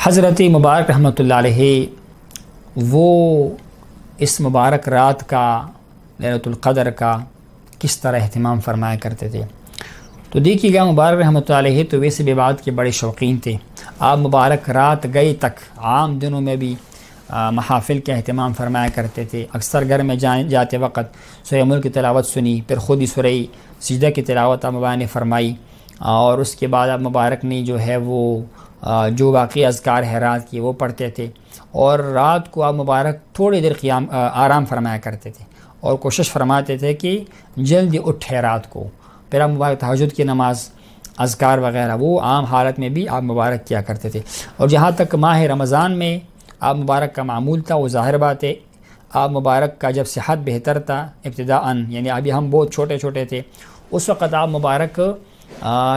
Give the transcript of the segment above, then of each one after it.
حضرت مبارک رحمۃ اللہ علیہ وہ اس مبارک رات کا، لیلۃ القدر کا کس طرح اہتمام فرمایا کرتے تھے؟ تو دیکھیے گا، مبارک رحمۃ اللہ علیہ تو ویسے بھی عبادت کے بڑے شوقین تھے۔ آپ مبارک رات گئے تک عام دنوں میں بھی محافل کے اہتمام فرمایا کرتے تھے۔ اکثر گھر میں جاتے وقت سورہ ملک کی تلاوت سنی، پھر خود ہی سورہ سجدہ کی تلاوت آپ مبارک نے فرمائی، اور اس کے بعد آپ مبارک نے جو ہے وہ جو باقی اذکار ہے رات کی وہ پڑھتے تھے، اور رات کو آپ مبارک تھوڑی دیر آرام فرمایا کرتے تھے، اور کوشش فرماتے تھے کہ جلدی اٹھے رات کو۔ پھر آپ مبارک تہجد کی نماز، اذکار وغیرہ وہ عام حالت میں بھی آپ مبارک کیا کرتے تھے۔ اور جہاں تک ماہ رمضان میں آپ مبارک کا معمول تھا، وہ ظاہر بات ہے آپ مبارک کا جب صحت بہتر تھا ابتداءً، یعنی ابھی ہم بہت چھوٹے چھوٹے تھے، اس وقت آپ مبارک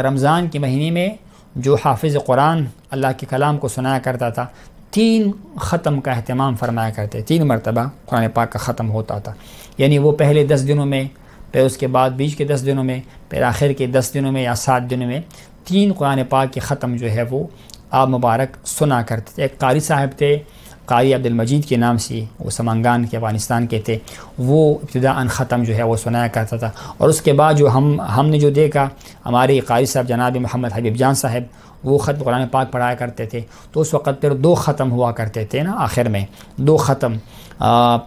رمضان کے مہینے میں جو حافظ قرآن اللہ کے کلام کو سنایا کرتا تھا، 3 ختم کا اہتمام فرمایا کرتے، 3 مرتبہ قرآن پاک کا ختم ہوتا تھا۔ یعنی وہ پہلے 10 دنوں میں، پھر اس کے بعد بیچ کے 10 دنوں میں، پھر آخر کے 10 دنوں میں یا 7 دنوں میں 3 قرآن پاک کے ختم جو ہے وہ آپ مبارک سنا کرتے تھے۔ ایک قاری صاحب تھے، قاری عبد المجید کے نام سے، وہ سمنگان کے افغانستان کے تھے، وہ ابتداءً ختم جو ہے وہ سنایا کرتا تھا۔ اور اس کے بعد جو ہم نے جو دیکھا، ہمارے قاری صاحب جناب محمد حبیب جان صاحب، وہ ختم قرآن پاک پڑھایا کرتے تھے، تو اس وقت پھر 2 ختم ہوا کرتے تھے نا، آخر میں 2 ختم،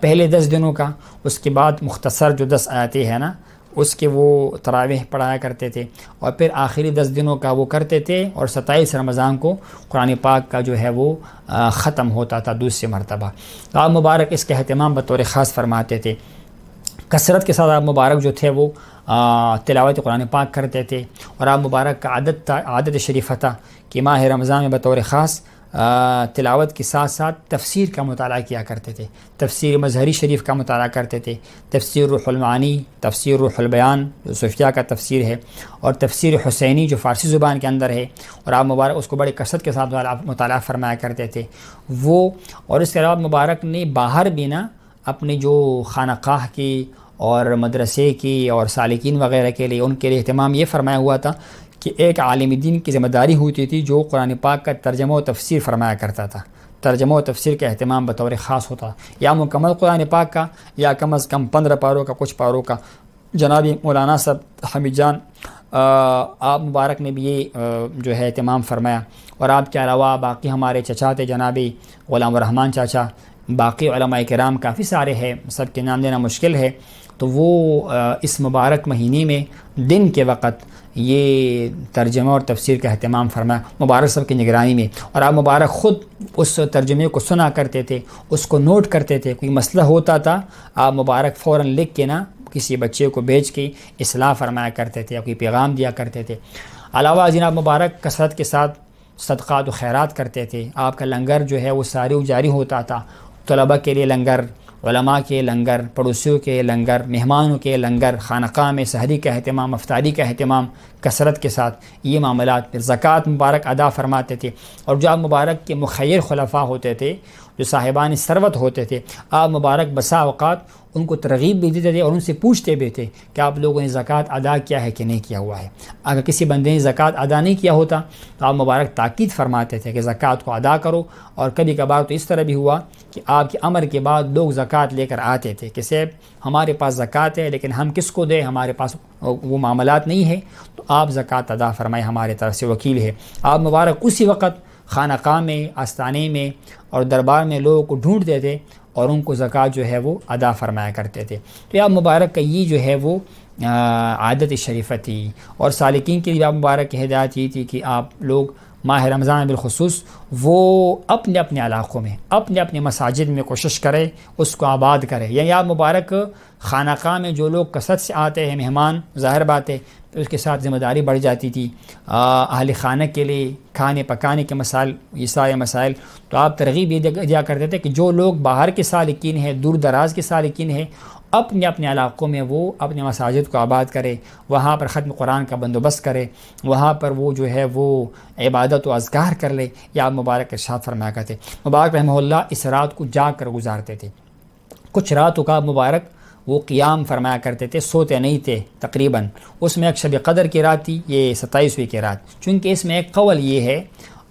پہلے 10 دنوں کا، اس کے بعد مختصر جو 10 آیتیں ہیں نا اس کے وہ تراویح پڑھایا کرتے تھے، اور پھر آخری 10 دنوں کا وہ کرتے تھے، اور 27 رمضان کو قرآن پاک کا جو ہے وہ ختم ہوتا تھا دوسری مرتبہ۔ آپ مبارک اس کا اہتمام بطور خاص فرماتے تھے۔ کثرت کے ساتھ آپ مبارک جو تھے وہ تلاوت قرآن پاک کرتے تھے، اور آپ مبارک کا عادت شریفہ تھا کہ ماہ رمضان میں بطور خاص تلاوت کے ساتھ ساتھ تفسیر کا مطالعہ کیا کرتے تھے، تفسیر مظہری شریف کا مطالعہ کرتے تھے، تفسیر روح المعانی، تفسیر روح البیان جو صوفیہ کا تفسیر ہے، اور تفسیر حسینی جو فارسی زبان کے اندر ہے، اور آپ مبارک اس کو بڑے کثرت کے ساتھ مطالعہ فرمایا کرتے تھے وہ۔ اور اس کے علاوہ مبارک نے باہر بھی نا اپنے جو خانقاہ کی اور مدرسے کی اور سالکین وغیرہ کے لیے، ان کے لیے اہتمام یہ فرمایا ہوا تھا کہ ایک عالم دین کی ذمہ داری ہوتی تھی جو قرآن پاک کا ترجمہ و تفسیر فرمایا کرتا تھا۔ ترجمہ و تفسیر کا اہتمام بطور خاص ہوتا، یا مکمل قرآن پاک کا، یا کم از کم 15 پاروں کا، کچھ پاروں کا۔ جناب مولانا صاحب حمید جان آپ مبارک نے بھی یہ جو ہے اہتمام فرمایا، اور آپ کے علاوہ باقی ہمارے چچا تھے جناب غلام الرحمن چاچا، باقی علماء کرام کافی سارے ہیں، سب کے نام لینا مشکل ہے، تو وہ اس مبارک مہینے میں دن کے وقت یہ ترجمہ اور تفسیر کا اہتمام فرمایا مبارک صاحب کی نگرانی میں، اور آپ مبارک خود اس ترجمے کو سنا کرتے تھے، اس کو نوٹ کرتے تھے۔ کوئی مسئلہ ہوتا تھا آپ مبارک فوراً لکھ کے نا کسی بچے کو بھیج کے اصلاح فرمایا کرتے تھے، یا کوئی پیغام دیا کرتے تھے۔ علاوہ جناب مبارک کثرت کے ساتھ صدقات و خیرات کرتے تھے۔ آپ کا لنگر جو ہے وہ ساری و جاری ہوتا تھا، طلباء کے لیے لنگر، علماء کے لنگر، پڑوسیوں کے لنگر، مہمانوں کے لنگر، خانقاہ میں سحری کا اہتمام، افطاری کا اہتمام کثرت کے ساتھ، یہ معاملات۔ پھر زکوٰۃ مبارک ادا فرماتے تھے، اور جو آپ مبارک کے مخیر خلفاء ہوتے تھے، جو صاحبان ثروت ہوتے تھے، آپ مبارک بسا اوقات ان کو ترغیب بھی دیتے تھے، اور ان سے پوچھتے بھی تھے کہ آپ لوگوں نے زکوٰۃ ادا کیا ہے کہ نہیں کیا ہوا ہے۔ اگر کسی بندے نے زکوٰۃ ادا نہیں کیا ہوتا تو آپ مبارک تاکید فرماتے تھے کہ زکوٰۃ کو ادا کرو۔ اور کبھی کبھار تو اس طرح بھی ہوا کہ آپ کے امر کے بعد لوگ زکوٰۃ لے کر آتے تھے کہ صاحب ہمارے پاس زکوٰۃ ہے، لیکن ہم کس کو دیں، ہمارے پاس وہ معاملات نہیں ہے، تو آپ زکوٰۃ ادا فرمائے، ہمارے طرف سے وکیل ہے۔ آپ مبارک اسی وقت خانقاہ میں، آستانے میں اور دربار میں لوگوں کو ڈھونڈتے تھے، اور ان کو زکوٰۃ جو ہے وہ ادا فرمایا کرتے تھے۔ تو یہ آپ مبارک کا یہ جو ہے وہ عادت شریفہ تھی۔ اور سالکین کے لیے آپ مبارک کی ہدایت یہ تھی کہ آپ لوگ ماہ رمضان بالخصوص وہ اپنے اپنے علاقوں میں، اپنے اپنے مساجد میں کوشش کرے اس کو آباد کرے۔ یعنی آپ مبارک خانقاہ میں جو لوگ کثرت سے آتے ہیں مہمان، ظاہر بات ہے اس کے ساتھ ذمہ داری بڑھ جاتی تھی، اہل خانہ کے لیے کھانے پکانے کے مسائل، یہ سارے مسائل، تو آپ ترغیب یہ دیا کرتے تھے کہ جو لوگ باہر کے سالکین ہیں، دور دراز کے سالکین ہیں، اپنے اپنے علاقوں میں وہ اپنے مساجد کو آباد کرے، وہاں پر ختم قرآن کا بندوبست کرے، وہاں پر وہ جو ہے وہ عبادت و اذکار کر لے۔ یا آپ مبارک ارشاد فرمایا کرتے مبارک رحمہ اللہ اس رات کو جاگ کر گزارتے تھے۔ کچھ راتوں کا مبارک وہ قیام فرمایا کرتے تھے، سوتے نہیں تھے تقریباً۔ اس میں ایک شب قدر کی رات تھی، یہ 27ویں کی رات، چونکہ اس میں ایک قول یہ ہے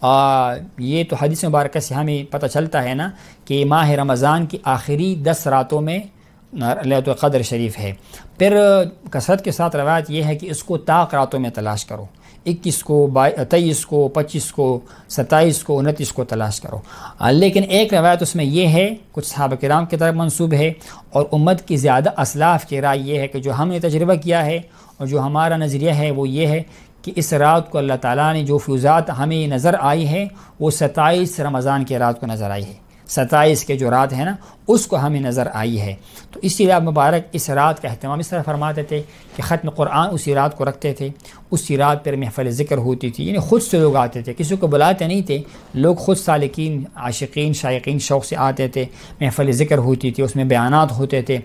یہ تو حدیث مبارکہ سے ہمیں پتہ چلتا ہے نا کہ ماہ رمضان کی آخری 10 راتوں میں لیلۃ القدر شریف ہے۔ پھر کثرت کے ساتھ روایت یہ ہے کہ اس کو طاق راتوں میں تلاش کرو، 21 کو 23 کو 25 کو 27 کو 29 کو تلاش کرو۔ لیکن ایک روایت اس میں یہ ہے، کچھ صحابہ کرام کی طرف منسوب ہے اور امت کی زیادہ اسلاف کی رائے یہ ہے کہ جو ہم نے تجربہ کیا ہے اور جو ہمارا نظریہ ہے وہ یہ ہے کہ اس رات کو اللہ تعالیٰ نے جو فیوزات ہمیں نظر آئی ہے وہ 27 رمضان کی رات کو نظر آئی ہے، 27 کے جو رات ہے نا اس کو ہمیں نظر آئی ہے۔ تو اسی لیے مبارک اس رات کا اہتمام اس طرح فرماتے تھے کہ ختم قرآن اسی رات کو رکھتے تھے، اسی رات پر محفل ذکر ہوتی تھی، یعنی خود سے لوگ آتے تھے، کسی کو بلاتے نہیں تھے، لوگ خود سالکین عاشقین شائقین شوق سے آتے تھے، محفل ذکر ہوتی تھی، اس میں بیانات ہوتے تھے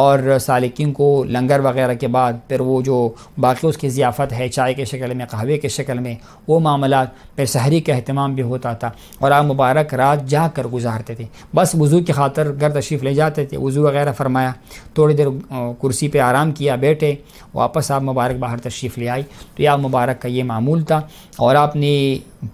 اور سالکین کو لنگر وغیرہ کے بعد پھر وہ جو باقی اس کی ضیافت ہے چائے کے شکل میں قہوے کے شکل میں وہ معاملات، پھر سحری کا اہتمام بھی ہوتا تھا اور آپ مبارک رات جا کر گزارتے تھے، بس وضو کی خاطر گھر تشریف لے جاتے تھے، وضو وغیرہ فرمایا، تھوڑی دیر کرسی پہ آرام کیا، بیٹھے، واپس آپ مبارک باہر تشریف لے آئی۔ تو یہ آپ مبارک کا یہ معمول تھا اور آپ نے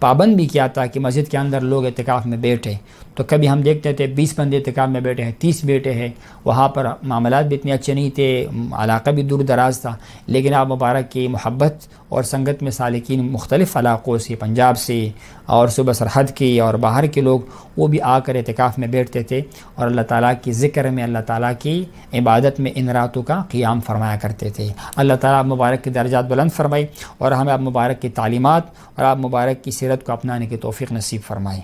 پابند بھی کیا تھا کہ مسجد کے اندر لوگ اعتکاف میں بیٹھے، تو کبھی ہم دیکھتے تھے 20 بندے اعتکاف میں بیٹھے ہیں، 30 بیٹھے ہیں، وہاں پر معاملات بھی اتنے اچھے نہیں تھے، علاقہ بھی دور دراز تھا، لیکن آپ مبارک کی محبت اور سنگت میں سالکین مختلف علاقوں سے، پنجاب سے اور صوبہ سرحد کی اور باہر کے لوگ وہ بھی آ کر اعتکاف میں بیٹھتے تھے اور اللہ تعالیٰ کی ذکر میں، اللہ تعالیٰ کی عبادت میں ان راتوں کا قیام فرمایا کرتے تھے۔ اللہ تعالیٰ آپ مبارک کے درجات بلند فرمائے اور ہمیں آپ مبارک کی تعلیمات اور آپ مبارک کی سیرت کو اپنانے کی توفیق نصیب فرمائے۔